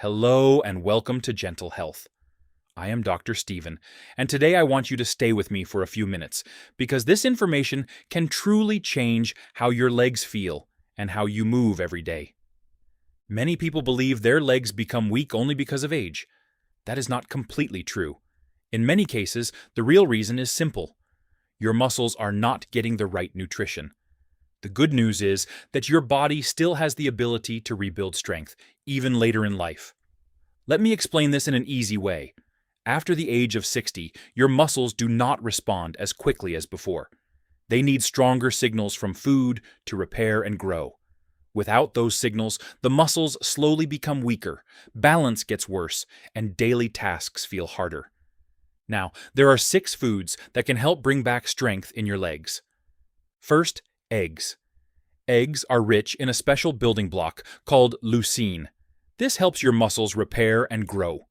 Hello and welcome to Gentle Health. I am Dr. Steven, and today I want you to stay with me for a few minutes because this information can truly change how your legs feel and how you move every day. Many people believe their legs become weak only because of age. That is not completely true. In many cases, the real reason is simple. Your muscles are not getting the right nutrition. The good news is that your body still has the ability to rebuild strength, even later in life. Let me explain this in an easy way. After the age of 60, your muscles do not respond as quickly as before. They need stronger signals from food to repair and grow. Without those signals, the muscles slowly become weaker, balance gets worse, and daily tasks feel harder. Now, there are 6 foods that can help bring back strength in your legs. First, eggs. Eggs are rich in a special building block called leucine. This helps your muscles repair and grow.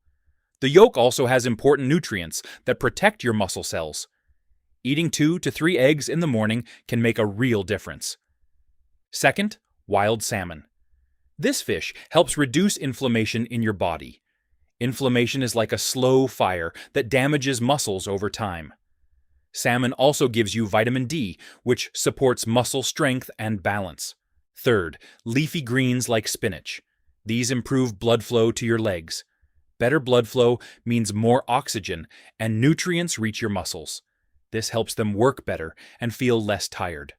The yolk also has important nutrients that protect your muscle cells. Eating 2 to 3 eggs in the morning can make a real difference. Second, wild salmon. This fish helps reduce inflammation in your body. Inflammation is like a slow fire that damages muscles over time. Salmon also gives you vitamin D, which supports muscle strength and balance. Third, leafy greens like spinach. These improve blood flow to your legs. Better blood flow means more oxygen, and nutrients reach your muscles. This helps them work better and feel less tired.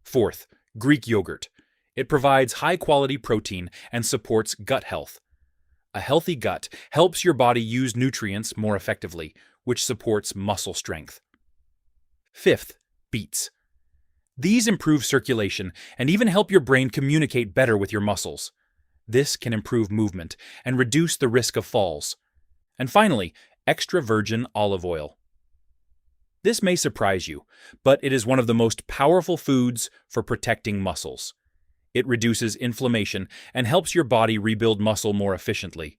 Fourth, Greek yogurt. It provides high-quality protein and supports gut health. A healthy gut helps your body use nutrients more effectively, which supports muscle strength. Fifth, beets. These improve circulation and even help your brain communicate better with your muscles. This can improve movement and reduce the risk of falls. And finally, extra virgin olive oil. This may surprise you, but it is one of the most powerful foods for protecting muscles. It reduces inflammation and helps your body rebuild muscle more efficiently.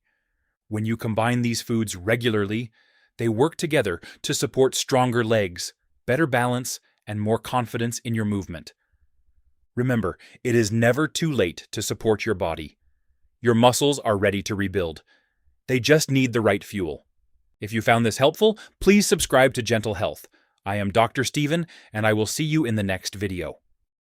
When you combine these foods regularly, they work together to support stronger legs, better balance, and more confidence in your movement. Remember, it is never too late to support your body. Your muscles are ready to rebuild. They just need the right fuel. If you found this helpful, please subscribe to Gentle Health. I am Dr. Steven, and I will see you in the next video.